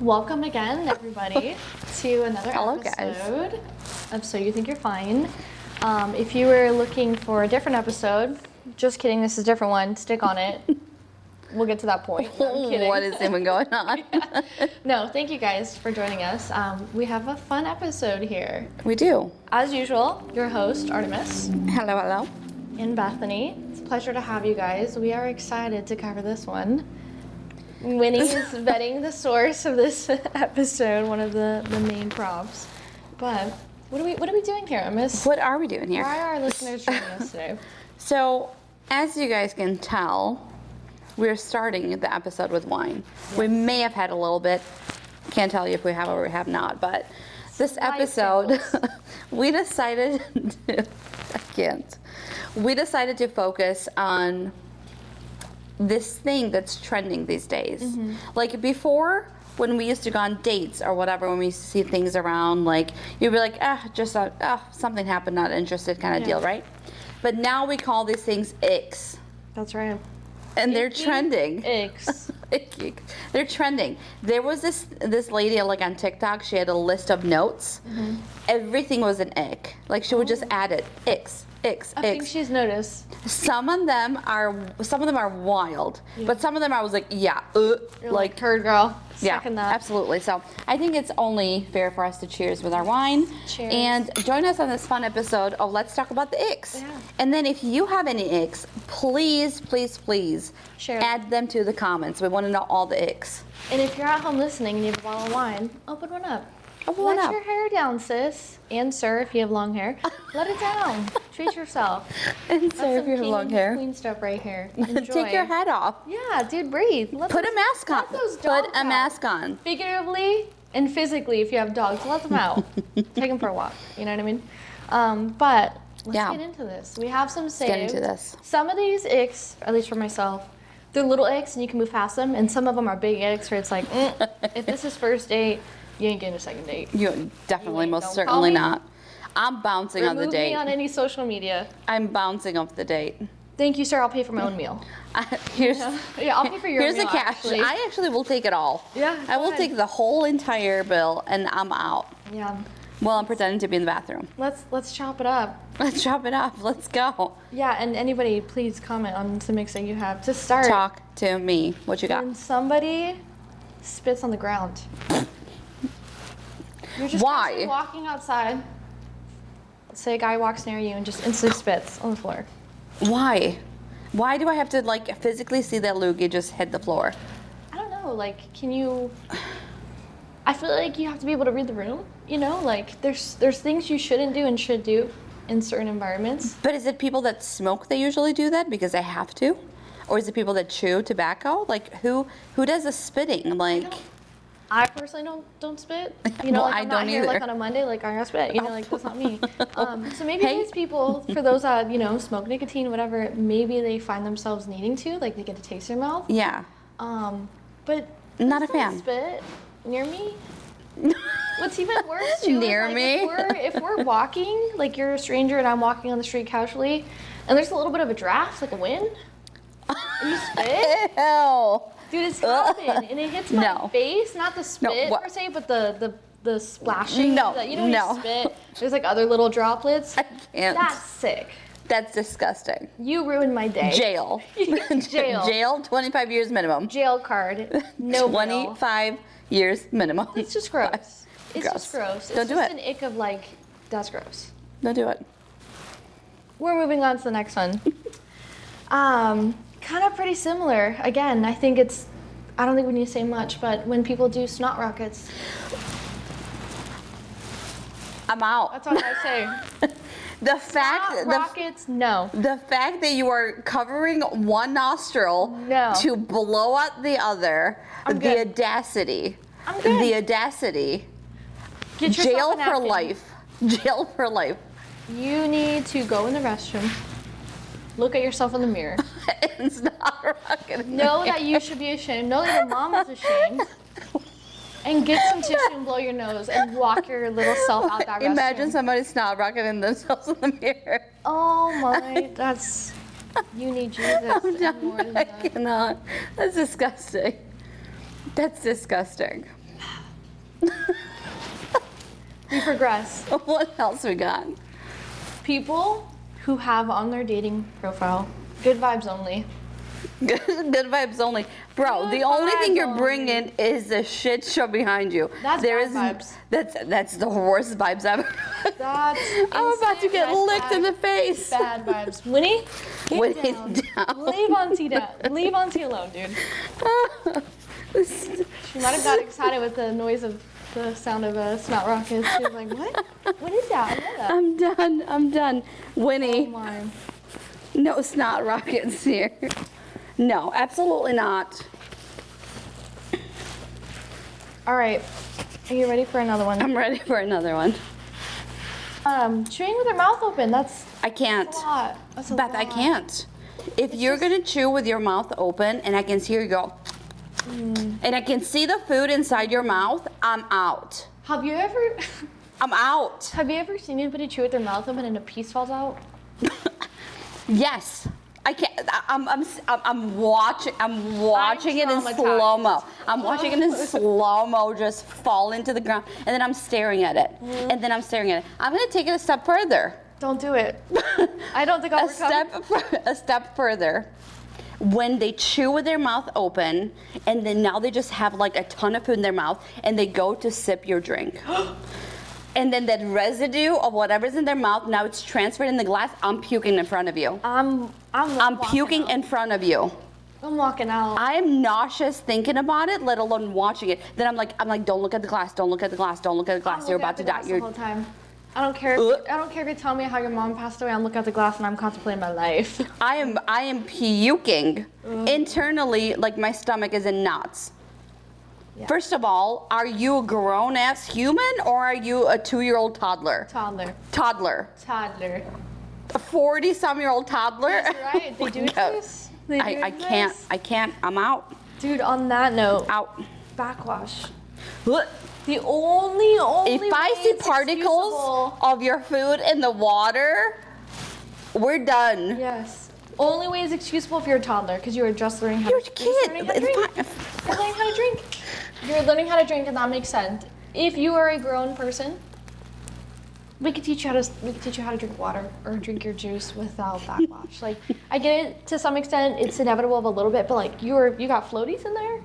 Welcome again, everybody, to another Hello, episode of So You Think You're Fine. If you were looking for a different episode, just kidding, this is a different one. Stick on it. We'll get to that point. No, I'm kidding. What is even going on? Yeah. No, thank you guys for joining us. We have a fun episode here. We do. As usual, your host, Artemis. Hello, hello. And Bethany. It's a pleasure to have you guys. We are excited to cover this one. Winnie is vetting the source of this episode, one of the main props. But what are we doing here, Miss? What are we doing here? Why are our listeners joining us today? So, as you guys can tell, we're starting the episode with wine. Yes. We may have had a little bit. Can't tell you if we have or we have not, but this episode, we decided to focus on this thing that's trending these days. Mm-hmm. Like before, when we used to go on dates or whatever, when we used to see things around, like you'd be like, something happened, not interested kind of deal, right? But now we call these things icks. That's right. And they're trending. Icks. They're trending. There was this lady like on TikTok. She had a list of notes. Mm-hmm. Everything was an ick. Like she would just add it. Icks. I think she's noticed. Some of them are wild, but some of them I was like, You're like turd girl. Second that. Absolutely. So I think it's only fair for us to cheers with our wine. Cheers. And join us on this fun episode of Let's Talk About the Icks. Yeah. And then if you have any icks, please share add them to the comments. We want to know all the icks. And if you're at home listening and you have a bottle of wine, open one up. Let your hair down, sis. And sir, if you have long hair, let it down. Treat yourself. And sir, if you have long hair. Queen stuff right here. Enjoy. Take your head off. Yeah, dude, breathe. Put a mask on. Put a mask on. Figuratively and physically, if you have dogs, let them out. Take them for a walk. You know what I mean? But let's get into this. We have some saved. Let's get into this. Some of these icks, at least for myself, they're little icks and you can move past them. And some of them are big icks where it's like, if this is first date, you ain't getting a second date. You definitely, most certainly not. I'm bouncing on the date. Remove me on any social media. I'm bouncing off the date. Thank you, sir. I'll pay for my own meal. I'll pay for your meal. Here's the cash. Actually. I actually will take it all. Yeah. I will take the whole entire bill and I'm out. Yeah. Well, I'm pretending to be in the bathroom. Let's chop it up. Let's chop it up. Let's go. Yeah, and anybody, please comment on some mix that you have to start. Talk to me. What you got? When somebody spits on the ground. You're just walking outside. Let's say a guy walks near you and just instantly spits on the floor. Why? Why do I have to like physically see that loogie just hit the floor? I don't know. Like, can you? I feel like you have to be able to read the room. You know, like there's things you shouldn't do and should do in certain environments. But is it people that smoke that usually do that because they have to, or is it people that chew tobacco? Like who does the spitting? Like. I personally don't spit. You know, well, like I'm not here like on a Monday, like I gotta spit. You know, like that's not me. So maybe these people, for those that smoke nicotine, whatever, maybe they find themselves needing to, like they get a taste in their mouth. Yeah. But not a fan. Spit near me. What's even worse too? Near me. If we're walking, like you're a stranger and I'm walking on the street casually, and there's a little bit of a draft, like a wind, and you spit. Ew. Dude, it's happened, and it hits my face, not the spit per se, but the splashing. You spit. There's like other little droplets. I can't. That's sick. That's disgusting. You ruined my day. Jail. Jail, 25 years minimum. Jail card. No 25 years minimum. It's just gross. It's just gross. Don't do it. It's just an ick of like, that's gross. Don't do it. We're moving on to the next one. Kind of pretty similar. Again, I don't think we need to say much, but when people do snot rockets. I'm out. That's all I say. Rockets, no. The fact that you are covering one nostril to blow out the other, the audacity. I'm good. The audacity. Get yourself Jail a napkin. for life. Jail for life. You need to go in the restroom. Look at yourself in the mirror. It's not a rocket. Know that you should be ashamed. Know that your mom is ashamed. And get some tissue and blow your nose and walk your little self out that restroom. Imagine somebody snot rocketing themselves in the mirror. Oh my, you need Jesus. I'm done. I cannot. That's disgusting. That's disgusting. We progress. What else we got? People who have on their dating profile, good vibes only. Good vibes only. Bro, Good the only thing vibes you're bringing is the shit show behind you. That's bad vibes. That's the worst vibes ever. That's I'm about to instant get red licked in the flag. face. Bad vibes. Winnie, get Winnie, down. down. Leave unsee down. Leave unsee alone, dude. She might have got excited with the noise of the sound of snot rockets. She was like, what? What is that? What? I'm done. Winnie. Oh my. No snot rockets here. No, absolutely not. All right. Are you ready for another one? I'm ready for another one. Chewing with your mouth open. That's I can't. a lot. That's a Beth, lot. I can't. If you're gonna chew with your mouth open and I can hear you go, and I can see the food inside your mouth, I'm out. Have you ever I'm out. have you ever seen anybody chew with their mouth open and a piece falls out? Yes. I can't. I'm watching. I'm watching it in traumatized. slow mo. I'm watching it in slow mo, just fall into the ground, and then I'm staring at it, and then I'm staring at it. I'm gonna take it a step further. Don't do it. I don't think I'll A step further. When they chew with their mouth open, and then now they just have like a ton of food in their mouth, and they go to sip your drink. And then that residue of whatever's in their mouth, now it's transferred in the glass. I'm puking in front of you. I'm puking out. in front of you. I'm walking out. I am nauseous thinking about it, let alone watching it. Then I'm like, don't look at the glass, don't look at the glass, don't look at the glass. You're about to die. The whole time. I don't care. I don't care if you tell me how your mom passed away. I'm looking at the glass and I'm contemplating my life. I am puking internally, like my stomach is in knots. Yeah. First of all, are you a grown-ass human or are you a 2-year-old toddler? Toddler. A 40-some-year-old toddler? That's right. They do it No. to us. They do it I to can't. us. I can't. I'm out. Dude, on that note, Out. backwash. Look, The only if way I see it's particles excusable- of your food in the water, we're done. Yes. Only way is excusable if you're a toddler because you are just learning how You're a to kid. learning how to drink. You're learning how to drink. You're learning how to drink, and that makes sense. If you are a grown person, we could teach you how to drink water or drink your juice without backwash. Like, I get it to some extent. It's inevitable of a little bit, but like you got floaties in there.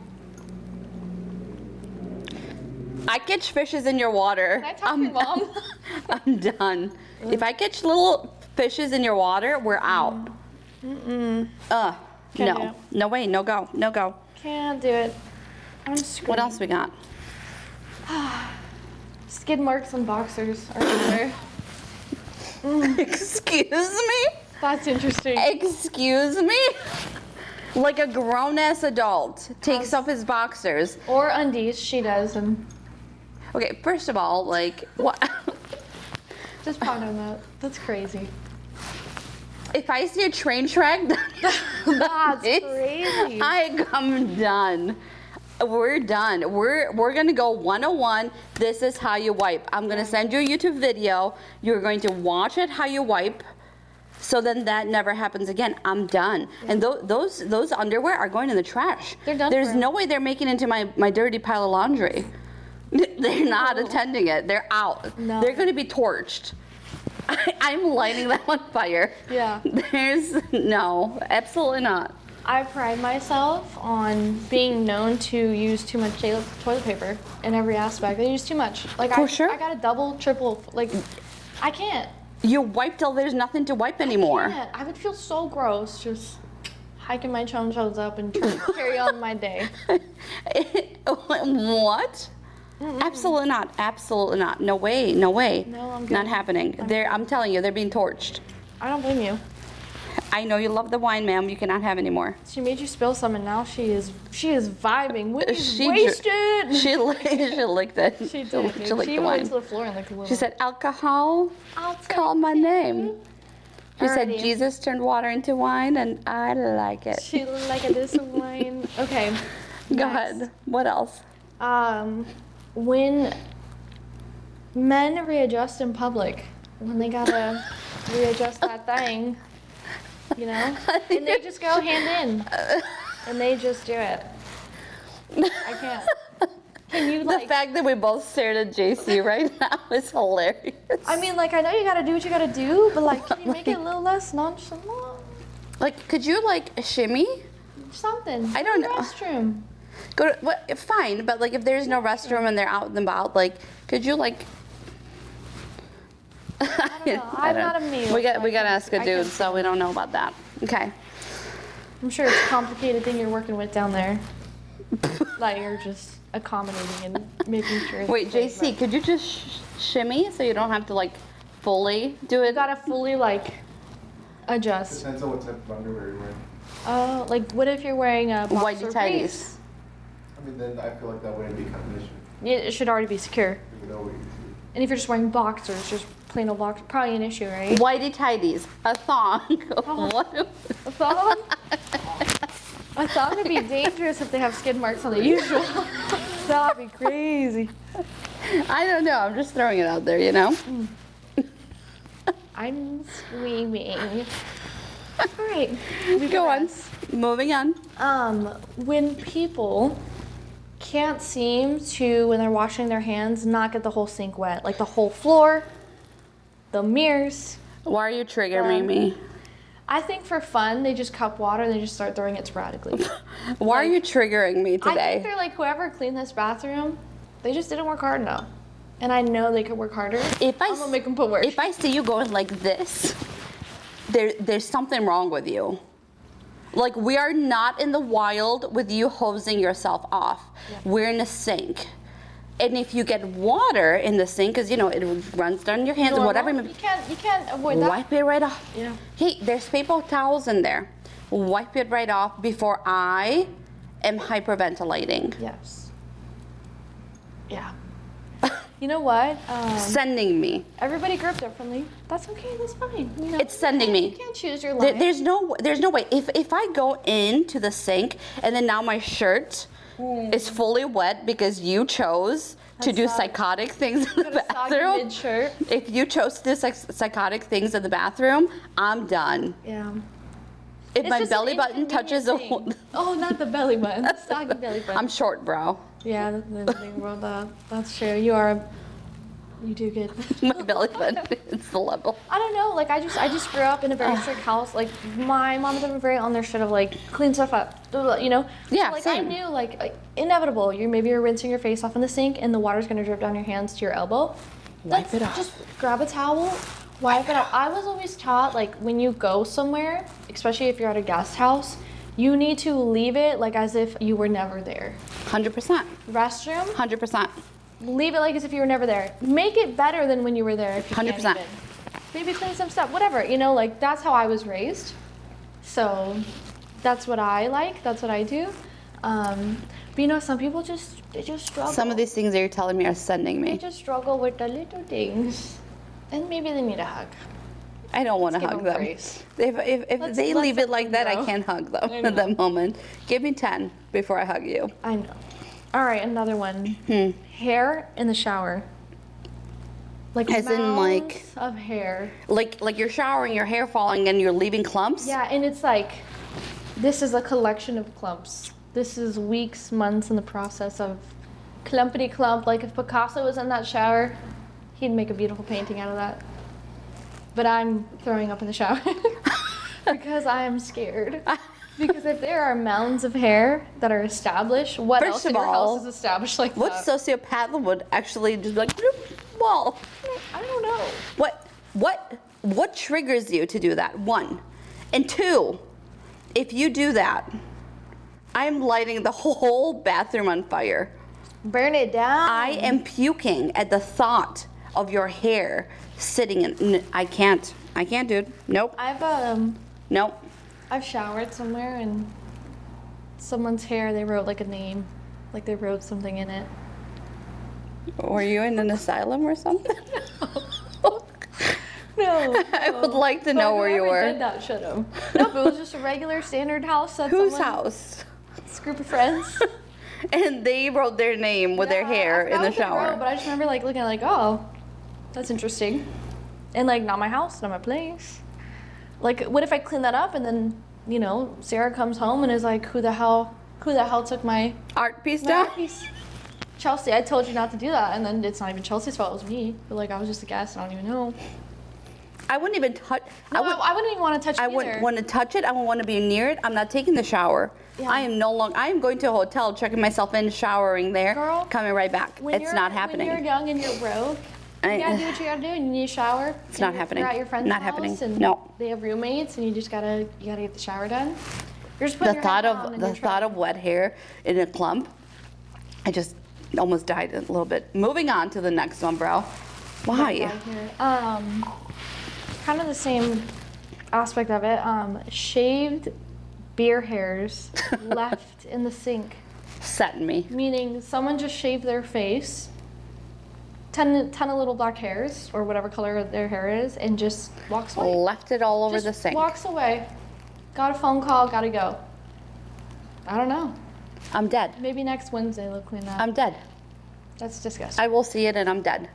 I catch fishes in your water. Can I talk to your mom? I'm done. If I catch little fishes in your water, we're out. Can't No. do it. No way. No go. No go. Can't do it. I'm screaming. What else we got? Skid marks on boxers are in there. Excuse me? That's interesting. Excuse me? Like a grown-ass adult takes off his boxers. Or undies, she does, and Okay, first of all, like, what? just ponder that. That's crazy. If I see a train track, That's crazy. I'm done. We're done. We're gonna go 101. This is how you wipe. I'm gonna send you a YouTube video. You're going to watch it how you wipe. So then that never happens again. I'm done. Yeah. And those underwear are going in the trash. They're done. There's no way they're making it into my dirty pile of laundry. They're not attending it. They're out. No. They're going to be torched. I'm lighting them on fire. Yeah. There's no, absolutely not. I pride myself on being known to use too much toilet paper in every aspect. I use too much. Like For sure. I got a double, triple. Like I can't. You wipe till there's nothing to wipe anymore. I would feel so gross just hiking my chonchos up and carry on my day. What? Mm-mm. Absolutely not. Absolutely not. No way. No way. No, I'm good. Not happening. I'm telling you, they're being torched. I don't blame you. I know you love the wine, ma'am. You cannot have any more. She made you spill some, and now she is vibing. Whitney's She wasted. She licked it. She did. She licked She the even wine. went to the floor and licked a little. She said, "Alcohol, I'll take call my name." She said, Alrighty. "Jesus turned water into wine, and I like it." She like a this wine. Okay. Go next. ahead. What else? When men readjust in public, when they gotta readjust that thing, you know, and they just go hand in, and they just do it. I can't. Can you like? fact that we both stared at JC right now is hilarious. I mean, like, I know you gotta do what you gotta do, but like, can you make it a little less nonchalant? Like, could you like shimmy? Something. I don't know. Restroom. Go to, what? Fine, but like if there's no restroom and they're out and about, like, could you like? I don't know. I'm not a male. We gotta ask a I dude, can't- so we don't know about that. Okay. I'm sure it's a complicated thing you're working with down there. Like you're just accommodating and making sure. Wait, it's safe, JC, could you just shimmy so you don't have to like fully do but it? you gotta fully like adjust. Depends on what type of underwear you're wearing. Oh, like what if you're wearing a boxer Whitey briefs? tighties. I mean, then I feel like that wouldn't be kind of an issue. It should already be secure. You know what you see. And if you're just wearing boxers, just plain old boxers, probably an issue, right? Whitey tighties, a thong. What? A thong? A thong would be dangerous if they have skid marks on the usual. That would be crazy. I don't know. I'm just throwing it out there, you know. I'm screaming. All right. Go on. Moving on. When people can't seem to, when they're washing their hands, not get the whole sink wet, like the whole floor, the mirrors. Why are you triggering me? I think for fun, they just cup water and they just start throwing it sporadically. Why are you triggering me I think today? they're like, whoever cleaned this bathroom, they just didn't work hard enough. And I know they could work harder. I'm gonna make them put work. If I see you going like this, there's something wrong with you. Like, we are not in the wild with you hosing yourself off. Yeah. We're in a sink. And if you get water in the sink, because, you know, it runs down your hands, Normal. whatever. You can't avoid that. Wipe it right off. Yeah. Hey, there's paper towels in there. Wipe it right off before I am hyperventilating. Yes. Yeah. You know what? Sending me. Everybody grew up differently. That's okay. That's fine. You know, It's sending me. You can't choose your life. There's no way. If I go into the sink and then now my shirt is fully wet because you chose to do psychotic things in the bathroom. Mid-shirt. If you chose to do psychotic things in the bathroom, I'm done. Yeah. If It's my just an belly button touches a inconvenient thing. Oh, not the belly button. The saggy belly button. I'm short, bro. Yeah, that's true. You do get. My belly button is the level. I don't know. Like I just grew up in a very strict house. Like my mom and dad were very on their shit of like clean stuff up. You know. Yeah, So, like same. I knew like inevitable. You're rinsing your face off in the sink and the water's gonna drip down your hands to your elbow. Wipe it off. Just grab a towel, wipe it off. I was always taught like when you go somewhere, especially if you're at a guest house, you need to leave it like as if you were never there. 100%. Restroom, 100%. leave it like as if you were never there. Make it better than when you were there if you 100%. can't even. Maybe clean some stuff, whatever. You know, like that's how I was raised. So that's what I like. That's what I do. But you know, some people they just struggle. Some of these things that you're telling me are sending They me. just struggle with the little things, and maybe they need a hug. I don't want to Let's give hug them them. grace. If they let's leave it like let that, them I go. can't hug them I know. at that moment. Give me 10 before I hug you. I know. All right, another one. Hair in the shower. Like As in, like- mounds of hair. Like you're showering, your hair falling, and you're leaving clumps. Yeah, and it's like, this is a collection of clumps. This is weeks, months in the process of clumpity clump. Like if Picasso was in that shower, he'd make a beautiful painting out of that. But I'm throwing up in the shower because I am scared. Because if there are mounds of hair that are established, what First else of in your all, house is established like What that? sociopath would actually just be like bloop, wall? I don't know. What triggers you to do that? 1. And 2, if you do that, I'm lighting the whole bathroom on fire. Burn it down. I am puking at the thought of your hair sitting in. I can't, dude. Nope. Nope. I've showered somewhere and someone's hair, they wrote like a name, like they wrote something in it. Were you in an asylum or something? No. I would like to know where you Whoever were. did that should have. Nope, it was just a regular standard house. That Whose someone, house? This group of friends. And they wrote their name with their Yeah, hair I in the forgot what they shower. wrote, but I just remember like looking like, oh, that's interesting. And like, not my house, not my place. Like, what if I clean that up and then, you know, Sarah comes home and is like, who the hell took my Art piece down? piece? Chelsea, I told you not to do that. And then it's not even Chelsea's fault, it was me. But like, I was just a guest, I don't even know. I wouldn't even touch. No, I wouldn't even want to touch it I either. wouldn't want to touch it. I wouldn't want to be near it. I'm not taking the shower. Yeah. I am going to a hotel, checking myself in, showering there, Girl, coming right back. It's not happening. When you're young and you're broke, you gotta do what you gotta do, and you need a shower. It's not happening. You're at your friend's Not house, happening. and No. they have roommates, and you gotta get the shower done. You're just putting The your head down and you're thought of wet hair in a clump, I just almost died a little bit. Moving on to the next one, bro. Why? Kind of the same aspect of it. Shaved beer hairs left in the sink. Setting me. Meaning someone just shaved their face, 10 of little black hairs, or whatever color their hair is, and just walks away. Left it all over Just the sink. walks away. Got a phone call, gotta go. I don't know. I'm dead. Maybe next Wednesday they'll clean that. I'm dead. That's disgusting. I will see it and I'm dead.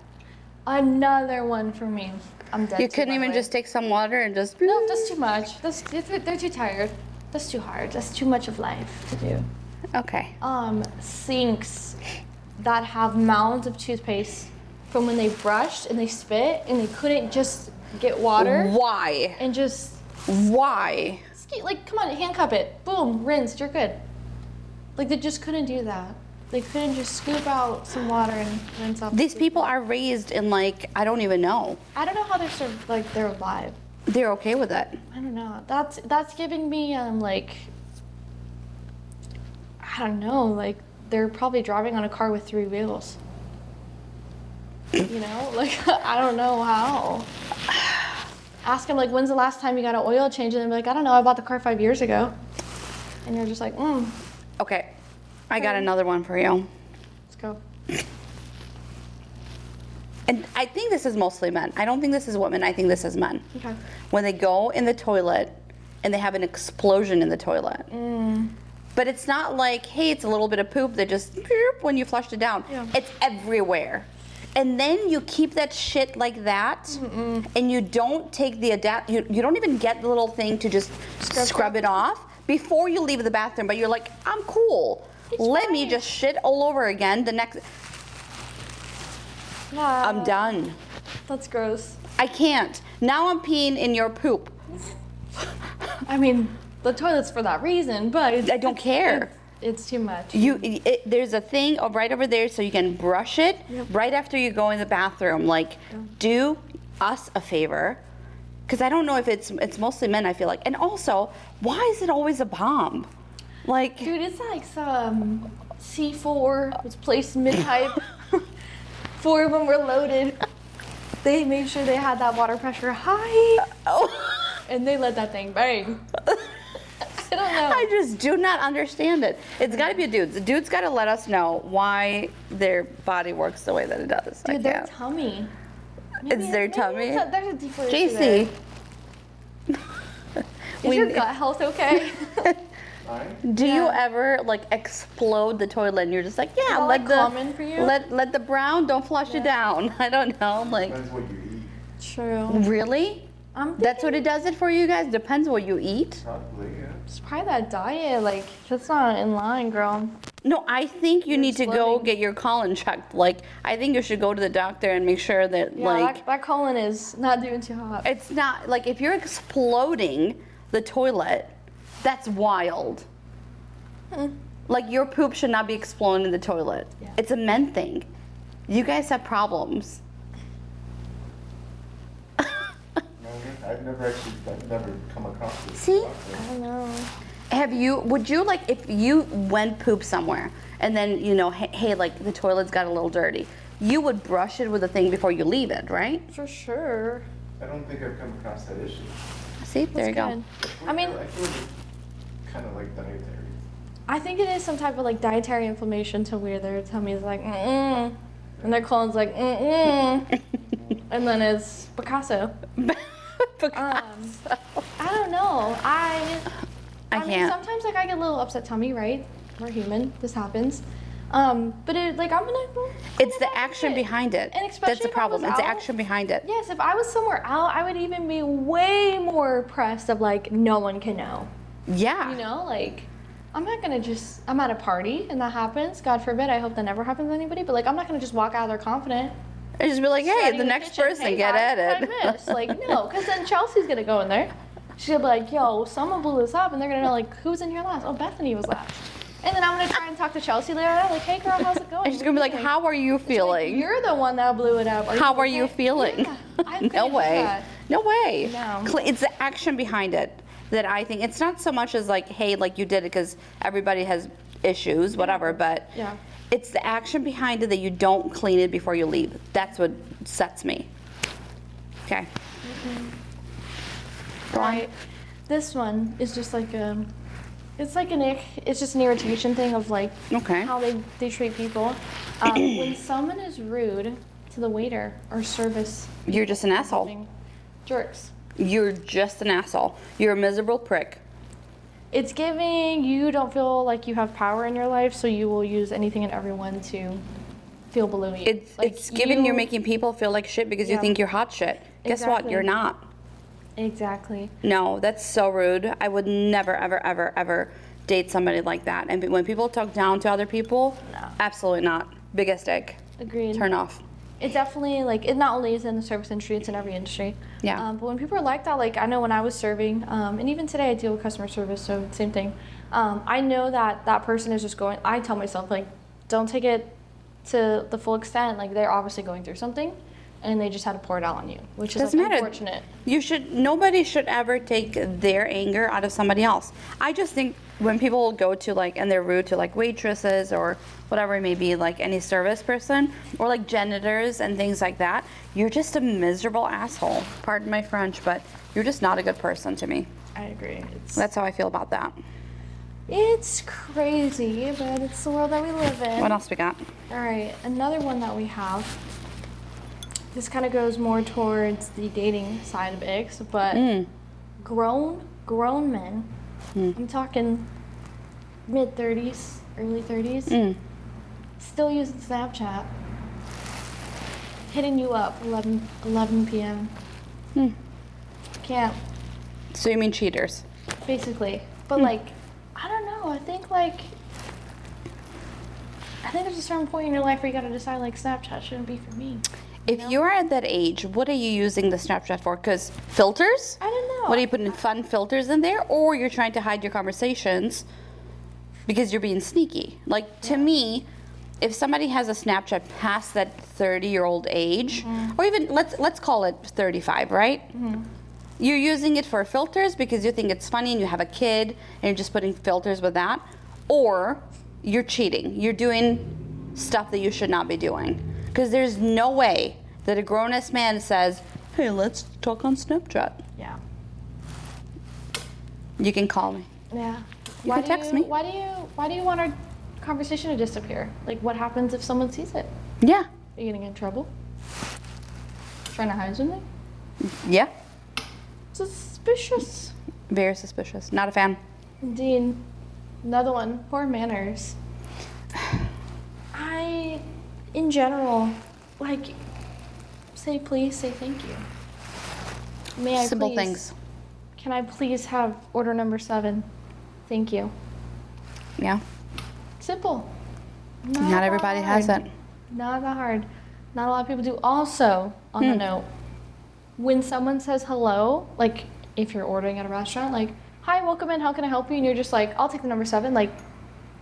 Another one for me. I'm dead. You too, couldn't by the even way. just take some water and just. No, that's too much. They're too tired. That's too hard. That's too much of life to do. Okay. Sinks that have mounds of toothpaste from when they brushed and they spit and they couldn't just get water Why? and just Why? like, come on, handcuff it. Boom, rinsed, you're good. Like, they just couldn't do that. They couldn't just scoop out some water and rinse off. These people are raised in like, I don't even know. I don't know how they're alive. They're okay with it. I don't know. That's giving me like, I don't know, like they're probably driving on a car with 3 wheels. You know, like I don't know how. Ask them like, when's the last time you got an oil change? And they're like, I don't know, I bought the car 5 years ago. And you're just like, Okay. I got another one for you. let's go. And I think this is mostly men. I don't think this is women. I think this is men. Okay. When they go in the toilet and they have an explosion in the toilet. But it's not like, hey, it's a little bit of poop that just when you flushed it down. Yeah. It's everywhere. And then you keep that shit like that, and you don't take the you don't even get the little thing to just scrub it off before you leave the bathroom. But you're like, I'm cool. Let me just shit all over again the next. I'm done. That's gross. I can't. Now I'm peeing in your poop. I mean, the toilet's for that reason, but I don't care. It's too much. There's a thing right over there so you can brush it right after you go in the bathroom. Like, do us a favor. Because I don't know if it's mostly men, I feel like. And also, why is it always a bomb? Like, Dude, it's like some C4 was placed mid-pipe for when we're loaded. They made sure they had that water pressure high, and they let that thing bang. I don't know. I just do not understand it. It's got to be a dude. The dude's got to let us know why their body works the way that it does. Dude, I their can't. tummy. It's their tummy? There's a deeper issue there. JC. Is your gut health okay? Do you ever like explode the toilet and you're just like, yeah, that, let like, the common for you? let the brown, don't flush it down. I don't know, like Depends what you eat. True. really? I'm That's what it does it for you guys? Depends what you eat? Probably, yeah. It's probably that diet. Like, that's not in line, girl. No, I think you need to go exploding. get your colon checked. Like, I think you should go to the doctor and make sure that Yeah, like that colon is not doing too hot. it's not like if you're exploding the toilet, that's wild. Like your poop should not be exploding in the toilet. Yeah. It's a men thing. You guys have problems. No, I've never come across this. See? I don't know. Would you like, if you went poop somewhere and then, you know, hey, like the toilet's got a little dirty, you would brush it with a thing before you leave it, right? For sure. I don't think I've come across that issue. See, there you go. I mean, I feel like it's kind of like dietary. I think it is some type of like dietary inflammation to where their tummy's like, and their colon's like, and then it's Picasso. I don't know. I mean, can't. sometimes like I get a little upset tummy, right? We're human. This happens. But it like I'm gonna. It's the action behind it. And especially That's the if I problem. was It's the out- action behind it. Yes, if I was somewhere out, I would even be way more pressed of like no one can know. Yeah. You know, like I'm not gonna just, I'm at a party and that happens. God forbid, I hope that never happens to anybody. But like, I'm not gonna just walk out there confident. And just be like, hey, shredding the next kitchen. person, Hey, get guys, at it. what I miss? Like, no, because then Chelsea's gonna go in there. She'll be like, yo, someone blew this up, and they're gonna know, like, who's in here last? Oh, Bethany was last. And then I'm gonna try and talk to Chelsea later on, like, hey girl, how's it going? And she's gonna be like, how are you feeling? You're the one that blew it up. How are you feeling? Yeah, I No couldn't do way. that. No way. No. It's the action behind it that I think, it's not so much as like, hey, like you did it because everybody has issues, whatever, but Yeah. it's the action behind it that you don't clean it before you leave. That's what sets me. Okay. Go on. Right. This one is just like it's like an ick. It's just an irritation thing of like Okay. how they treat people. When someone is rude to the waiter or service, You're just an asshole. jerks. You're just an asshole. You're a miserable prick. It's giving you don't feel like you have power in your life, so you will use anything and everyone to feel below you. It's giving you're making people feel like shit because you Yeah. think you're hot shit. Guess what? Exactly. You're not. Exactly. No, that's so rude. I would never, ever, ever, ever date somebody like that. And when people talk down to other people, No. absolutely not. Biggest ick. Agreed. Turn off. It definitely, like, it not only is in the service industry, it's in every industry. Yeah. But when people are like that, like, I know when I was serving, and even today I deal with customer service, so same thing. I know that that person is just going, I tell myself, like, don't take it to the full extent. Like, they're obviously going through something, and they just had to pour it out on you, which is Doesn't like, matter. unfortunate. Nobody should ever take their anger out of somebody else. I just think when people go to like, and they're rude to like waitresses or whatever it may be, like any service person or like janitors and things like that, you're just a miserable asshole. Pardon my French, but you're just not a good person to me. I agree. That's how I feel about that. It's crazy, but it's the world that we live in. What else we got? All right, another one that we have. This kind of goes more towards the dating side of icks, but grown men. I'm talking mid 30s, early 30s, still using Snapchat, hitting you up 11 p.m. Can't, So you mean cheaters? basically. But like, I don't know. I think there's a certain point in your life where you got to decide like Snapchat shouldn't be for me. If you're at that age, what are you using the Snapchat for? Because filters? I don't know. What are you putting fun filters in there? Or you're trying to hide your conversations because you're being sneaky? Like, to me, if somebody has a Snapchat past that 30-year-old age, or even, let's call it 35, right? You're using it for filters because you think it's funny and you have a kid and you're just putting filters with that. Or you're cheating. You're doing stuff that you should not be doing. Because there's no way that a grown-ass man says, hey, let's talk on Snapchat. Yeah. You can call me. Yeah. You can text me. Why do you want our conversation to disappear? Like, what happens if someone sees it? Yeah. Are you gonna get in trouble? Trying to hide something? Yeah. Suspicious. Very suspicious. Not a fan. Indeed. Another one. Poor manners. In general, like, say please, say thank you. May I Simple please, things. Can I please have order number 7? Thank you. Yeah. Simple. Not that everybody has hard. it. Not that hard. Not a lot of people do. Also, on the note, when someone says hello, like if you're ordering at a restaurant, like, hi, welcome in, how can I help you? And you're just like, I'll take the number 7. Like,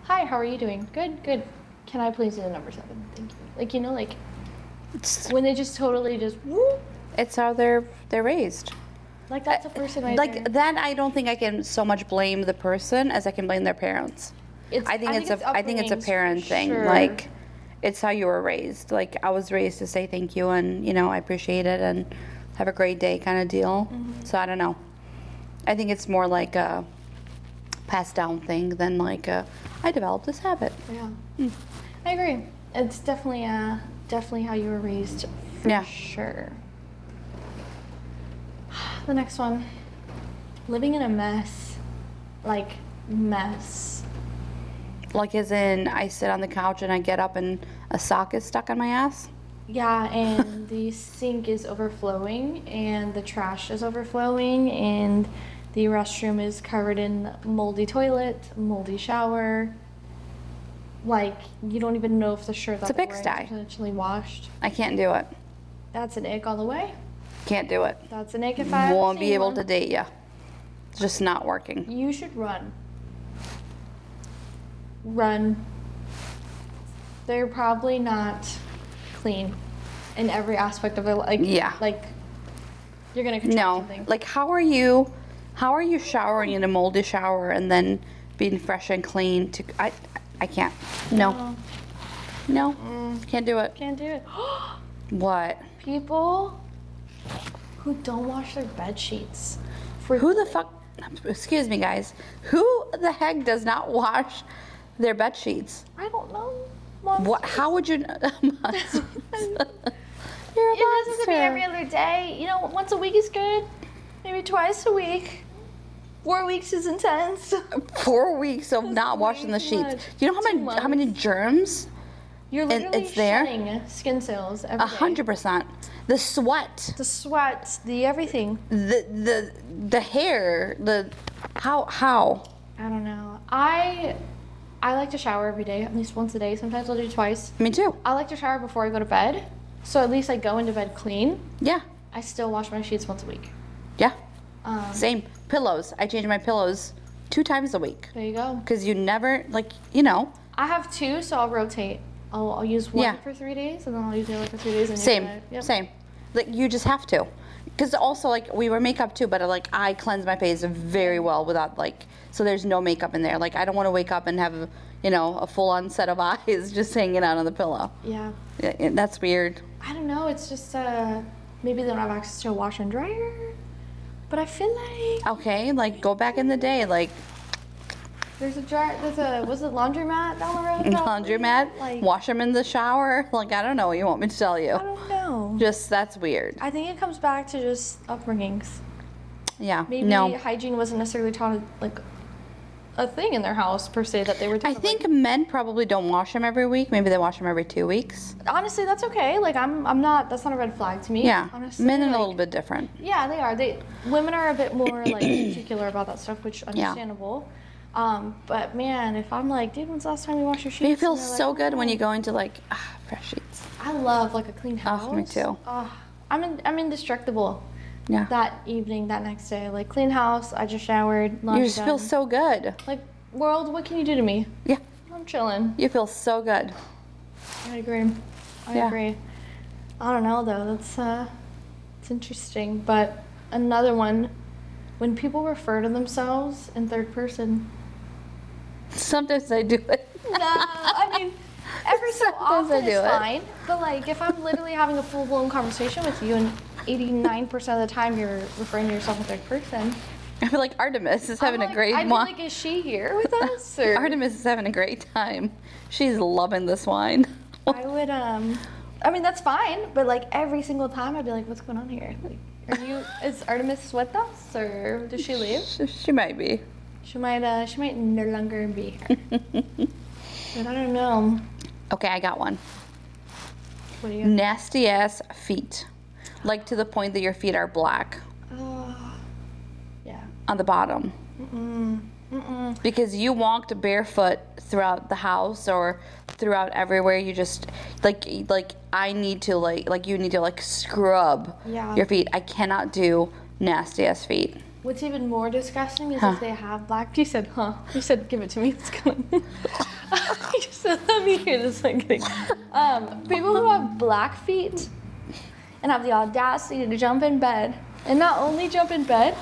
hi, how are you doing? Good, good. Can I please do the number 7? Thank you. Like, you know, like, when they just totally just, whoop, It's how they're raised. like that's a person right Like there. that, I don't think I can so much blame the person as I can blame their parents. I think it's a upbringings, parent for thing. sure. Like, it's how you were raised. Like, I was raised to say thank you and, you know, I appreciate it and have a great day kind of deal. So I don't know. I think it's more like a passed down thing than like I developed this habit. Yeah. I agree. It's definitely how you were raised. For Yeah. Sure. The next one. Living in a mess. Like, mess. Like, as in, I sit on the couch and I get up and a sock is stuck on my ass. Yeah, and the sink is overflowing and the trash is overflowing and The restroom is covered in moldy toilet, moldy shower. Like, you don't even know if the shirt It's a that they're wearing pigsty. is potentially washed. I can't do it. That's an ick all the way. Can't do it. That's an ick if I ever Won't be seen able one. to date you. It's just not working. You should run. Run. They're probably not clean in every aspect of their life. Yeah. Like, you're gonna contract No. something. Like, how are you showering in a moldy shower and then being fresh and clean to I can't. No. No. Can't do it. Can't do it. What? People who don't wash their bed sheets. Who the fuck? Excuse me, guys. Who the heck does not wash their bed sheets? I don't know. Monsters. What? How would you? Monsters. You're a It doesn't have to be monster. every other day. You know, once a week is good. Maybe twice a week. 4 weeks is intense. 4 weeks of not washing the too sheets. much. You know 2 how many germs? You're And literally it's there? shedding skin cells every day. 100%. The sweat, The sweat, the everything. the hair, the how. I don't know. I like to shower every day, at least once a day. Sometimes I'll do twice. Me too. I like to shower before I go to bed, so at least I go into bed clean. Yeah. I still wash my sheets once a week. Yeah. Um, Same. Pillows. I change my pillows 2 times a week. There you go. Because you never, I have 2, so I'll rotate. I'll use one Yeah. for 3 days, and then I'll use the other for 3 days. And same. Yep. Same. Like, you just have to. Because also, like, we wear makeup too, but I cleanse my face very well without, so there's no makeup in there. Like, I don't want to wake up and have, a full-on set of eyes just hanging out on the pillow. Yeah. Yeah, that's weird. I don't know. It's just maybe they don't have access to a washer and dryer, but I feel like Okay, go back in the day, there's a laundromat down the road. probably. laundromat, Like, wash them in the shower. I don't know what you want me to tell you. I don't know. Just, that's weird. I think it comes back to just upbringings. Yeah, Maybe no. hygiene wasn't necessarily taught a thing in their house per se that they were. I think men probably don't wash them every week. Maybe they wash them every 2 weeks. Honestly, that's okay. Like I'm not. That's not a red flag to me. Yeah, Honestly, men are a like, little bit different. Yeah, they are. Women are a bit more particular about that stuff, which understandable. But man, if I'm like, dude, when's the last time you washed your sheets? You feel And they're so like, good when "Oh." you go into fresh sheets. I love a clean house. Oh, me too. I'm indestructible. Yeah. That evening, that next day, clean house. I just showered. You Laundry just feel done. so good. World, what can you do to me? Yeah, I'm chilling. you feel so good. I agree. I Yeah. agree. I don't know though. That's it's interesting. But another one, when people refer to themselves in third person. Sometimes I do it. No, I mean, every so Sometimes I often do it's it. fine. But if I'm literally having a full blown conversation with you and 89% of the time you're referring to yourself in third person. I feel like Artemis is having I'm a great I'd be wine. like, is she here with us? Or Artemis is having a great time. She's loving this wine. I would I mean that's fine, but every single time I'd be like, what's going on here? Is Artemis with us or does she leave? She might be. She might no longer be here. But I don't know. Okay, I got one. What do you Nasty ass feet. To the point that your feet are black yeah. on the bottom. Because you walked barefoot throughout the house or throughout everywhere. You just I need to you need to scrub Yeah. your feet. I cannot do nasty ass feet. What's even more disgusting is if they have black. You said, huh? You said, give it to me. It's coming. You said, let me hear this thing. People who have black feet and have the audacity to jump in bed, and not only jump in bed,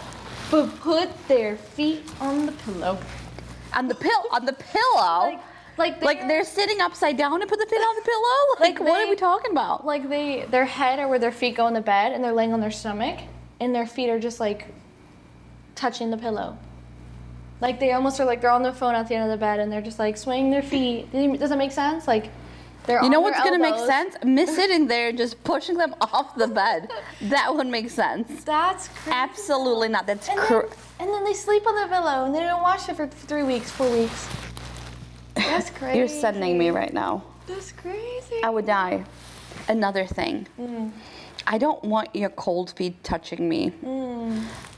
but put their feet on the pillow. On the pillow. They're sitting upside down and put the feet on the pillow. What are we talking about? Their head are where their feet go in the bed, and they're laying on their stomach, and their feet are just touching the pillow. They almost are they're on their phone at the end of the bed, and they're just swinging their feet. Does that make sense? They're You know on what's their gonna make elbows. sense? Me sitting there and just pushing them off the bed. That would make sense. That's crazy. Absolutely not. That's And then they sleep on the pillow, and they don't wash it for 3 weeks, 4 weeks. That's crazy. You're sending me right now. That's crazy. I would die. Another thing. I don't want your cold feet touching me.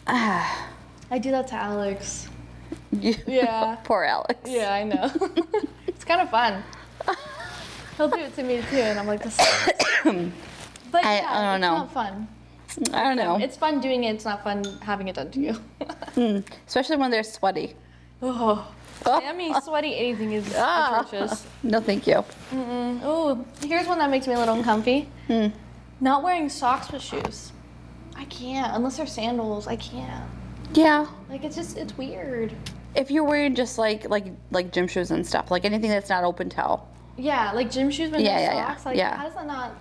I I do that to Alex. Yeah. Poor Alex. Yeah, I know. It's kind of fun. He'll do it to me too, and I'm like, this sucks. But I don't know. It's not fun. I don't know. It's fun doing it. It's not fun having it done to you. Especially when they're sweaty. Oh, Sammy, sweaty anything is atrocious. No, thank you. Oh, here's one that makes me a little uncomfy. Not wearing socks with shoes. I can't unless they're sandals. I can't. Yeah. Like it's weird. If you're wearing just like gym shoes and stuff, like anything that's not open toe. Yeah, like gym shoes with no socks. Like yeah.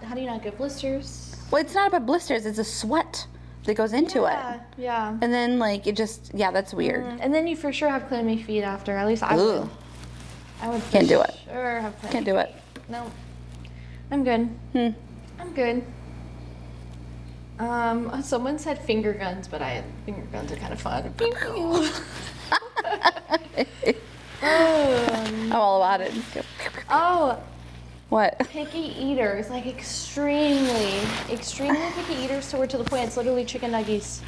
How do you not get blisters? Well, it's not about blisters. It's a sweat that goes into it. Yeah. And then like it just that's weird. And then you for sure have clammy feet after. At least I would. I would. Can't do it. Sure have clammy Can't do it. feet. No. I'm good. I'm good. Someone said finger guns, but finger guns are kind of fun. Pew, pew. I'm all about it. Oh, What? picky eaters, like extremely picky eaters to the point it's literally chicken nuggets.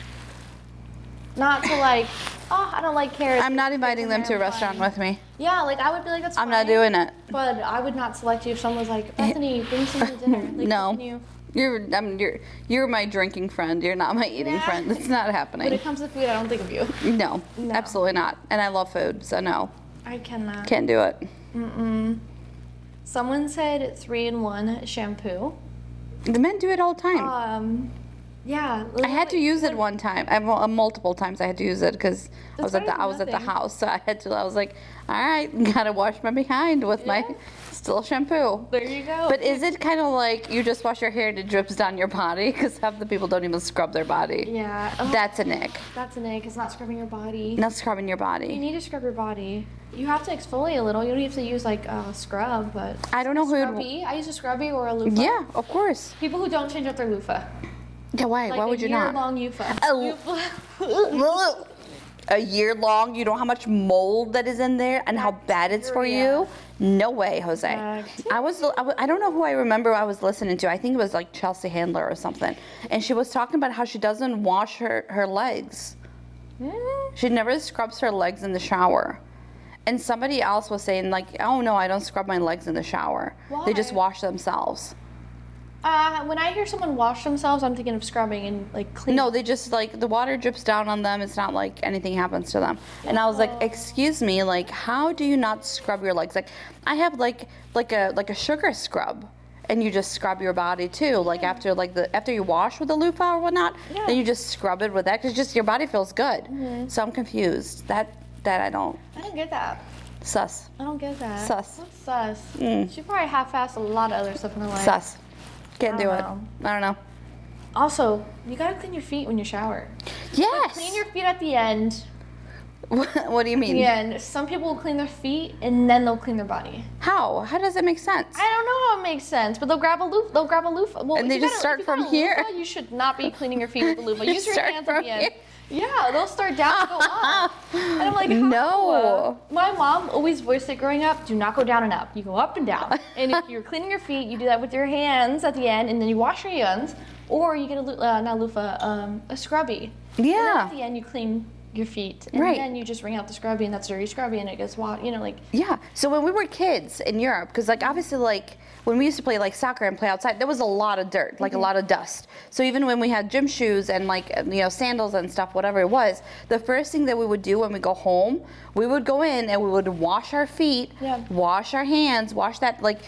Not to like, oh, I don't like carrots. I'm not inviting them to a restaurant with me. Yeah, like I would be like, that's I'm fine. not doing it. But I would not select you if someone was like, Bethany, bring some to dinner. Like, No. can you? You're my drinking friend. You're not my eating friend. That's not When happening. it comes to food, I don't think of you. No, absolutely not. And I love food, so no, I cannot. can't do it. Someone said 3-in-1 shampoo. The men do it all the time. Yeah. I had to use it one time. Multiple times I had to use it because I was better at than the nothing. house, so I was like, all right, gotta wash my behind with my still shampoo. There you go. But is it kind of like you just wash your hair and it drips down your body? Because half the people don't even scrub their body. yeah. Oh, That's an ick. that's an ick. It's not scrubbing your body. Not scrubbing your You body. need to scrub your body. You have to exfoliate a little. You don't have to use like a scrub, but I don't know who. scrubby. I use a scrubby or a loofah. Yeah, of course. People who don't change up their loofah. Yeah, why? Like Why would you not? Long loofah. A year long, you know how much mold that is in there and how bad it's for you? No way, Jose. I don't know who I remember I was listening to. I think it was like Chelsea Handler or something. And she was talking about how she doesn't wash her legs. She never scrubs her legs in the shower. And somebody else was saying like, oh no, I don't scrub my legs in the shower. Why? They just wash themselves. When I hear someone wash themselves, I'm thinking of scrubbing and like clean. No, they just like the water drips down on them. It's not like anything happens to them. And I was like, excuse me, like how do you not scrub your legs? Like I have like a sugar scrub, and you just scrub your body too. Like after you wash with the loofah or whatnot, then you just scrub it with that because just your body feels good. So I'm confused. That I don't. I don't get that. Sus. I don't get that. Sus. What's sus? She probably half-assed a lot of other stuff in her life. Sus. Can't do I it. don't I don't know. Also, you gotta clean your feet when you shower. Yes. Clean your feet at the end. What do you mean? Yeah, and some people will clean their feet and then they'll clean their body. How? How does that make sense? I don't know how it makes sense, but they'll grab a loofah. Well, And they if you just got a- start if you got from a here? loofah, you should not be cleaning your feet with the loofah. You Use your start hands at from the end. here? Yeah, they'll start down and go up. And I'm like, how? No. My mom always voiced it growing up, do not go down and up. You go up and down. And if you're cleaning your feet, you do that with your hands at the end, and then you wash your hands. Or you get a scrubby. And then Yeah. at the end, you clean your feet. And Right. then you just wring out the scrubby, and that's dirty scrubby, and it gets like... Yeah. So when we were kids in Europe, because like obviously like when we used to play like soccer and play outside, there was a lot of dirt, like a lot of dust. So even when we had gym shoes and like sandals and stuff, whatever it was, the first thing that we would do when we go home, we would go in and we would wash our feet, wash our hands, wash that. Like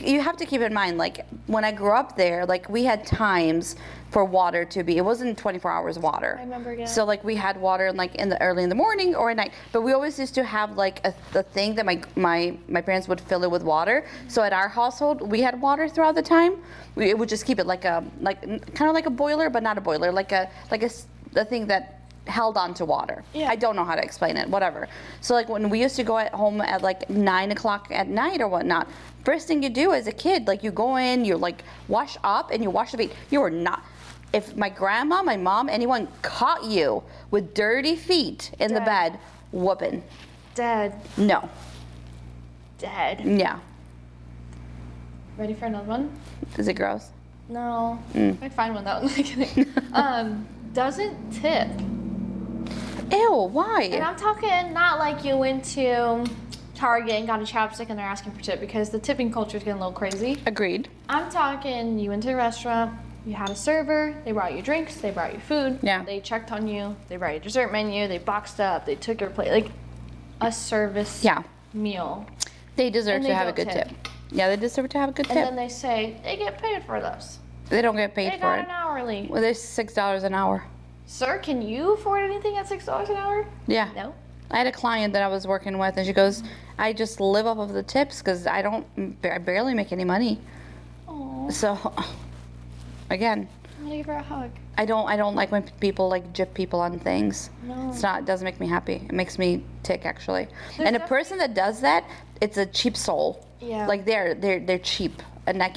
you have to keep in mind, like when I grew up there, like we had times for water to be. It wasn't 24 hours water. I remember, yeah. So like we had water like early in the morning or at night, but we always used to have like a thing that my parents would fill it with water. So at our household, we had water throughout the time. It would just keep it like kind of like a boiler, but not a boiler, like a thing that held on to water. Yeah. I don't know how to explain it, whatever. So like when we used to go at home at like 9 o'clock at night or whatnot, first thing you do as a kid, like you go in, you like wash up and you wash the feet. You are not, if my grandma, my mom, anyone caught you with dirty feet in the bed, whooping. Dead. No. Dead. Yeah. Ready for another one? Is it gross? No. I find one though. I'm kidding. Doesn't tip. Ew, And why? I'm talking not like you went to Target and got a chapstick and they're asking for tip, because the tipping culture is getting a little crazy. Agreed. I'm talking you went to a restaurant, you had a server, they brought you drinks, they brought you food, Yeah. they checked on you, they brought you a dessert menu, they boxed up, they took your plate, like a service Yeah. meal. They deserve And to they have a don't good tip. tip. Yeah, they deserve to have a good And tip. then they say they get paid for those. They don't get They paid for got it. an hourly. Well, there's $6 an hour. Sir, can you afford anything at $6 an hour? Yeah. No. I had a client that I was working with, and she goes, I just live off of the tips because I barely make any money. Oh, So, again, I'm gonna give her a hug. I don't like when people like gyp people on things. No. It doesn't make me happy. It makes me tick actually. There's And a person that does that, it's a cheap soul. Yeah. Like they're cheap, and I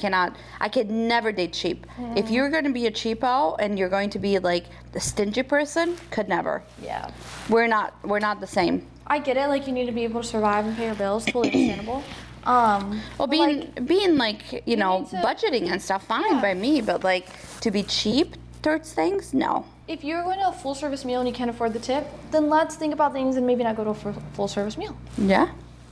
could never date cheap. If you're going to be a cheapo and you're going to be like the stingy person, could never. Yeah. We're not the same. I get it, like you need to be able to survive and pay your bills, totally understandable. Well, Well, being like, you know, need to- budgeting and stuff, fine Yeah. by me, but like to be cheap towards things, no. if you're going to a full service meal and you can't afford the tip, then let's think about things and maybe not go to a full service meal. Yeah.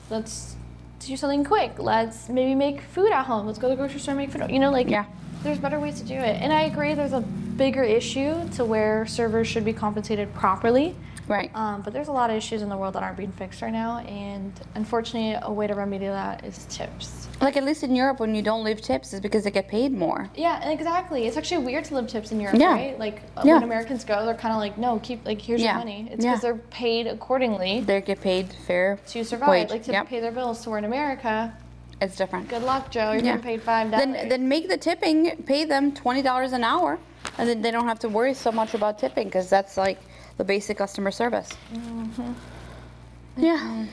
Let's do something quick. Let's maybe make food at home. Let's go to the grocery store and make food. You know, like Yeah. there's better ways to do it. And I agree there's a bigger issue to where servers should be compensated properly. Right. But there's a lot of issues in the world that aren't being fixed right now, and unfortunately, a way to remedy that is tips. Like at least in Europe, when you don't leave tips, is because they get paid more. Yeah, exactly. It's actually weird to leave tips in Europe, Yeah. right? Like Yeah. when Americans go, they're kind of like, no, keep here's Yeah. your money. It's Yeah. because they're paid accordingly They get paid fair to survive, wage. like to Yep. pay their bills. So we're in America. It's different. Good luck, Joe. You're Yeah. getting paid $5. Then make the tipping, pay them $20 an hour, and then they don't have to worry so much about tipping because that's like the basic customer service. Mm-hmm. Yeah.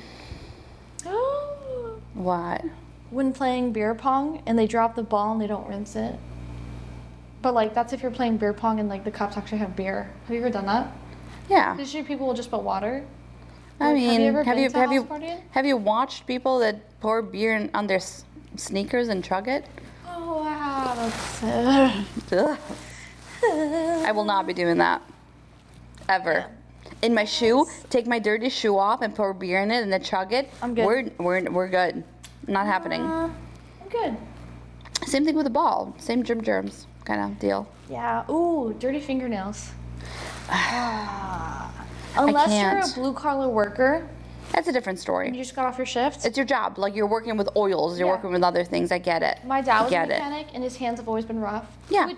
What? When playing beer pong and they drop the ball and they don't rinse it. But like that's if you're playing beer pong and like the cups actually have beer. Have you ever done that? Yeah. Usually people will just put water. I Like, mean, have you ever been to a house party? have you watched people that pour beer on their sneakers and chug it? Oh wow, that's Ugh. I will not be doing that. Ever. In my shoe, take my dirty shoe off and pour beer in it and then chug it. I'm good. We're good. Not happening. I'm good. Same thing with the ball. Same germs kind of deal. Yeah. Ooh, dirty fingernails. Unless you're can't. a blue collar worker That's a different and story. you just got off your shift. It's your job. Like you're working with oils, you're Yeah. working with other things. I get it. My dad was a Get it. mechanic and his hands have always been rough. Yeah.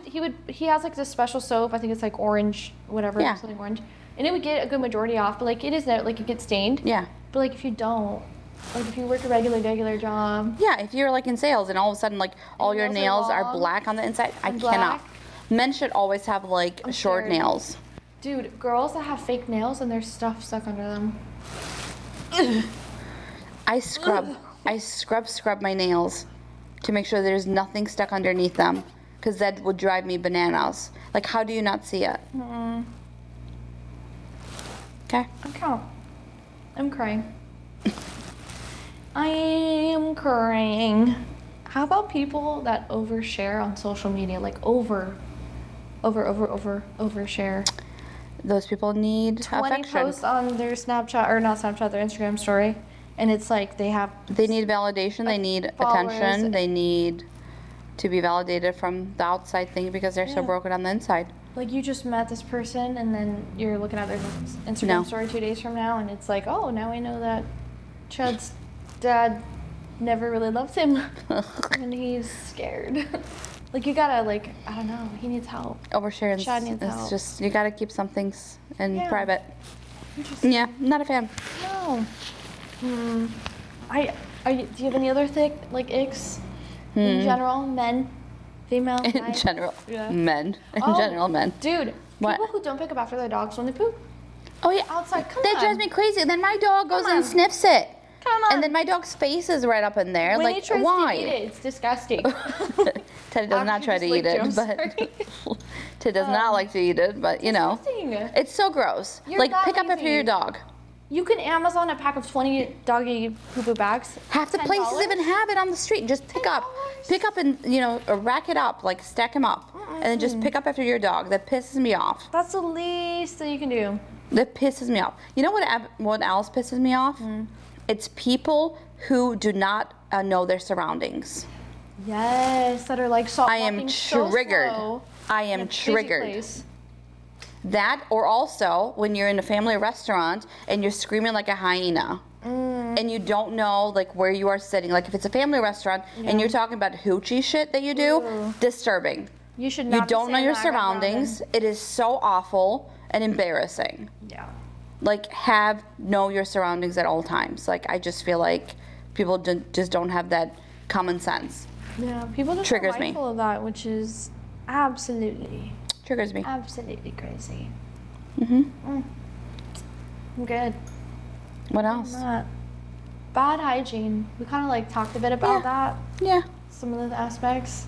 He has like this special soap. I think it's like orange, whatever, Yeah. something orange. And it would get a good majority off, but like it is there, like it gets stained. Yeah. But like if you don't, like if you work a regular job, Yeah, if you're like in sales and all of a sudden like all your nails nails are are long black on the inside, I and cannot. black. Men should always have like I'm short scared. nails. dude, girls that have fake nails and there's stuff stuck under them. I scrub my nails to make sure there's nothing stuck underneath them because that would drive me bananas. Like, how do you not see it? Okay. I'm crying. I am crying. How about people that overshare on social media? Like overshare. Those people need 20 affection. posts on their Snapchat, or not Snapchat, their Instagram story. And it's like they have, They need validation. They need followers. attention. They need to be validated from the outside thing because they're so Yeah. broken on the inside. like you just met this person and then you're looking at their Instagram No. story 2 days from now and it's like, oh, now I know that Chad's dad never really loved him and he's scared. Like you gotta like, I don't know, he needs help. Oversharing. Chad needs It's help. just you got to keep some things in Yeah. private. Interesting. Yeah, not a fan. No. Do you have any other icks in general? Men, female, In guys? general, Yeah. men. In Oh, general, men. Dude, What? people who don't pick up after their dogs when they poop Oh yeah, outside, come that on. drives me crazy. And then my dog goes Come and on. sniffs it. Come on. And then my dog's face is right up in there. when he Like, tries why? to eat it, it's disgusting. Teddy does not Actually, try to just eat licked it, you, I'm but Teddy does not like to eat it. But you know, Disgusting. it's so gross. You're Like that pick up after lazy. your dog. You can Amazon a pack of 20 doggy poo-poo bags. Half the places $10. even have it on the street. Just pick up and rack it up, like stack them up, and then just pick up after your dog. That pisses me off. That's the least that you can do. That pisses me off. You know what else pisses me off? It's people who do not know their surroundings. Yes, that are like I am triggered. I am triggered. That, or also when you're in a family restaurant and you're screaming like a hyena. And you don't know like where you are sitting. Like if it's a family restaurant and you're talking about hoochie shit that you do, disturbing. You should not. You don't know your surroundings. It is so awful and embarrassing. Yeah. Like know your surroundings at all times. Like I just feel like people just don't have that common sense. Yeah, people just Triggers are me. mindful of that, which is absolutely Triggers me. absolutely crazy. I'm Good. What else? Bad hygiene. We kind of like talked a bit about that. Yeah. Some of the aspects.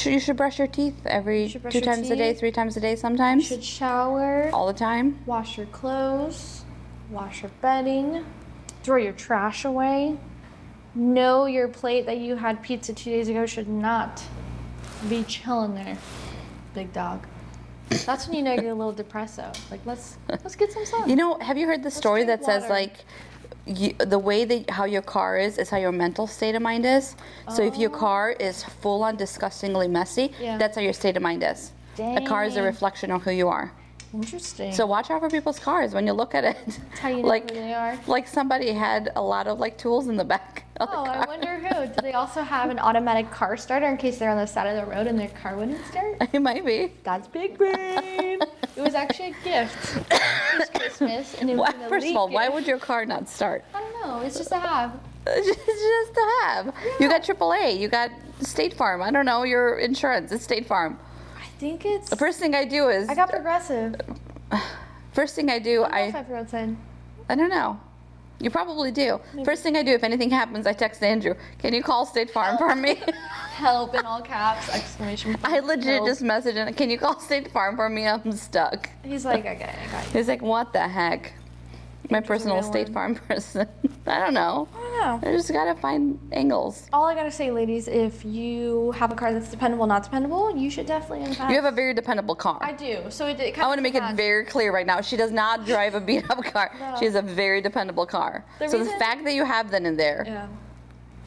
You should brush your teeth every should brush 2 your times a day, teeth. 3 times a day You sometimes. should shower. All the time. Wash your clothes. Wash your bedding. Throw your trash away. Know your plate that you had pizza 2 days ago should not be chilling there. Big dog. That's when you know you're a little depressed though. Like let's get some sun. You know, have you heard the story drink that says water. like the way that how your car is how your mental state of mind is? So if your car is full on disgustingly messy, Yeah. that's how your state of mind is. A car is a Dang. reflection of who you are. Interesting. So watch out for people's cars when you look at it. That's how you know like who they are. like somebody had a lot of like tools in the back of the Oh, car. I wonder who. Do they also have an automatic car starter in case they're on the side of the road and their car wouldn't start? It might be. That's big brain. It was actually a gift. It was Christmas, and it was an First of all, elite why gift. would your car not start? I don't know. It's just a have. It's just to have. You got AAA. You got State Farm. I don't know your insurance. It's State Farm. I think it's. The first thing I do is I got Progressive. first thing I do I don't know if I've road sign. I don't know. You probably do. First thing I do if anything happens, I text Andrew. Can you call State Farm for me? Help in all caps! Exclamation point. I legit Help. just messaged him. Can you call State Farm for me? I'm stuck. He's like, I got you. He's like, what the heck? My personal real State one. Farm person. I don't know. I don't know. I just gotta find angles. All I gotta say, ladies, if you have a car that's dependable, not dependable, you should definitely invest. You have a very dependable car. I do. So it kind I want to make it very clear right now. She does not drive a beat up car. No. She has a very dependable car. The So the reason- fact that you have that in there, Yeah.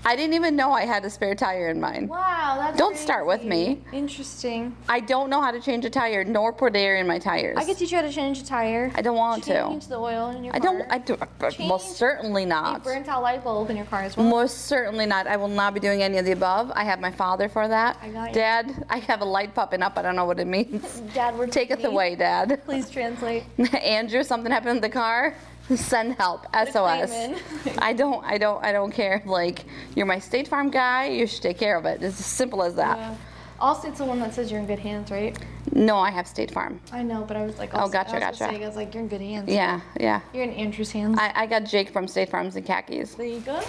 I didn't even know I had a spare tire in mine. Wow, that's Don't start with crazy. me. Interesting. I don't know how to change a tire nor put air in my tires. I could teach you how to change a tire. I don't want to. Change the oil in your I car. don't. I do. Change Most certainly A not. burnt out light bulb in your car as well. Most certainly not. I will not be doing any of the above. I have my father for that. I got you. Dad, I have a light popping up. I don't know what it means. Dad, we're Taketh me. away, Dad. Please translate. Andrew, something happened in the car. Send help. a SOS. claim in. I don't care. Like, you're my State Farm guy. You should take care of it. It's as simple as that. Yeah. Allstate's the one that says you're in good hands, right? No, I have State Farm. I know, but I was like, Oh, Allstate- gotcha, I was gotcha. Saying, I was like, you're in good hands. Yeah, yeah. You're in Andrew's hands. I got Jake from State Farms and khakis. There you go.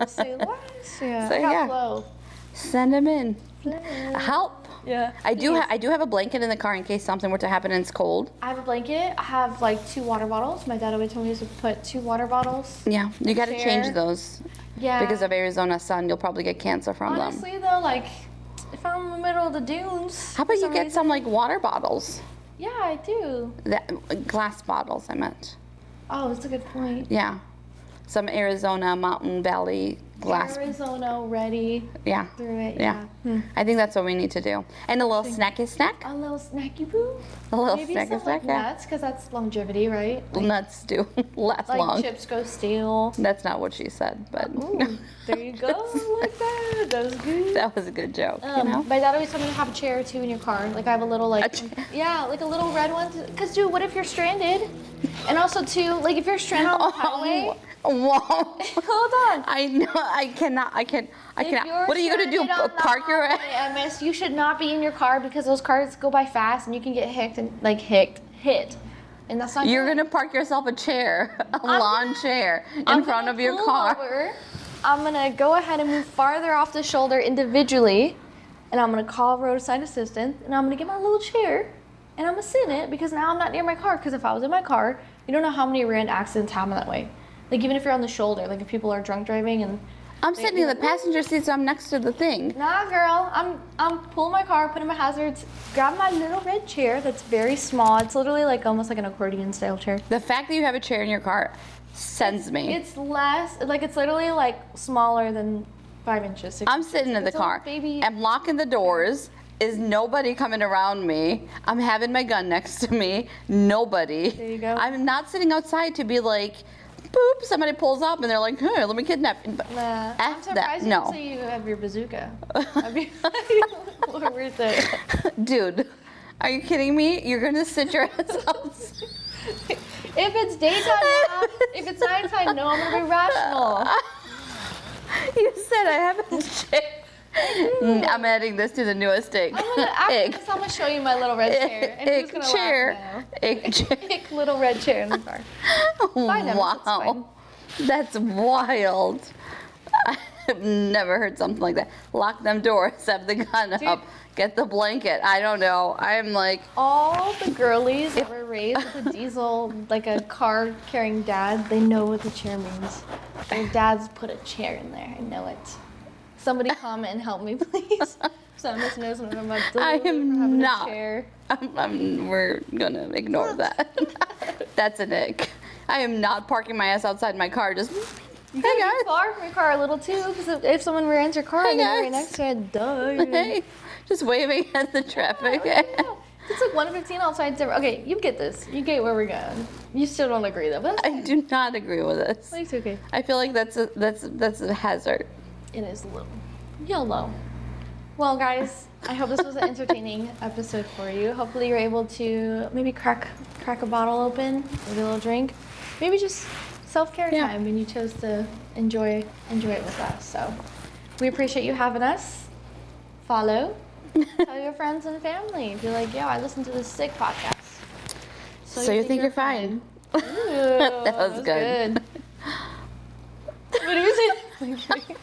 Say less. Yeah. So, I got yeah. Flo. Send him in. Flo. Help. Yeah. I do have a blanket in the car in case something were to happen and it's cold. I have a blanket. I have like 2 water bottles. My dad always told me to put 2 water bottles. Yeah, you got to Share. change those. Yeah. Because of Arizona sun, you'll probably get cancer from them. Honestly, though, like, if I'm in the middle of the dunes. How about for you get reason- some like water bottles? Yeah, I do. Glass bottles, I meant. Oh, that's a good point. Yeah. Some Arizona Mountain Valley glass. Arizona ready Yeah. through it. Yeah. Yeah. I think that's what we need to do. And a little snacky snack. A little snacky boo. A little Maybe snacky some snack. like Yeah. nuts, because that's longevity, right? Like, Nuts do last like long. chips go stale. That's not what she said, but Ooh, there you go. Like that. That was good. that was a good joke. You know. My dad always told me to have a chair or 2 in your car. Like I have a little like yeah, like a little red one. Cause dude, what if you're stranded? And also too, like if you're stranded on the highway. Whoa. Hold on. I know. I cannot. If you're What are you gonna do? stranded on the Park your ass? highway, MS, you should not be in your car because those cars go by fast and you can get hit and like hit. And that's not You're good. gonna park yourself a chair, a I'm lawn gonna- chair, I'm in front gonna of your pull car. over. I'm gonna go ahead and move farther off the shoulder individually, and I'm gonna call roadside assistance, and I'm gonna get my little chair, and I'm gonna sit in it because now I'm not near my car. Because if I was in my car, you don't know how many rear end accidents happen that way. Like even if you're on the shoulder, like if people are drunk driving and I'm sitting in the passenger seat, so I'm next to the thing. Nah, girl. I'm pulling my car, putting my hazards, grab my little red chair that's very small. It's literally like almost like an accordion style chair. The fact that you have a chair in your car sends me. It's less, like it's literally like smaller than 5 inches. 6 I'm inches. sitting in the It's a car. baby. I'm locking the doors. Is nobody coming around me? I'm having my gun next to me. Nobody. There you go. I'm not sitting outside to be like, boop, somebody pulls up and they're like, hey, let me kidnap. Nah, I'm F surprised that. you No. didn't say you have your bazooka. I'd be what weird thing. Dude, are you kidding me? You're gonna sit your ass outside. If it's daytime now, if it's nighttime, no, I'm gonna be rational. You said I have a chair. I'm adding this to the newest ick. After this, I'm gonna show you my little red chair. And who's Ick gonna chair. laugh now? Ick chair. Ick little red chair in the car. Fine, Emma, it's fine. Wow. That's wild. I've never heard something like that. Lock them doors, have the gun up, get the blanket. I don't know. I'm like, All the girlies that were raised with a diesel, like a car carrying dad, they know what the chair means. Their dads put a chair in there. I know it. Somebody comment and help me, please. So Miss knows what I'm about to do. I for am having not. A chair. We're gonna ignore that. That's an ick. I am not parking my ass outside my car. Just, You hey gotta guys. get far from your car a little too, because if someone rears your car Hey, and you're right guys. next to it, duh. Hey, just waving at the traffic. Yeah. It's like 1:15 outside. Okay, you get this. You get where we're going. You still don't agree though, but I do not agree with this. it's okay. I feel like that's a hazard. It is a little YOLO. Well, guys, I hope this was an entertaining episode for you. Hopefully, you're able to maybe crack a bottle open, maybe a little drink, maybe just self-care Yeah. time, and you chose to enjoy it with us. So, we appreciate you having us. Follow, tell your friends and family. Be like, yo, I listened to this sick podcast. So you think you're fine? Ooh, That was good. What do you think?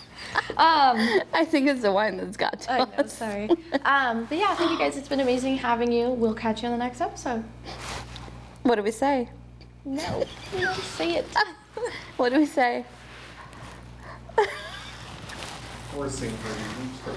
I think it's the wine that's got to I know, us. sorry. But yeah, thank you guys. It's been amazing having you. We'll catch you on the next episode. What do we say? No, we don't say it. What do we say? Forcing for you.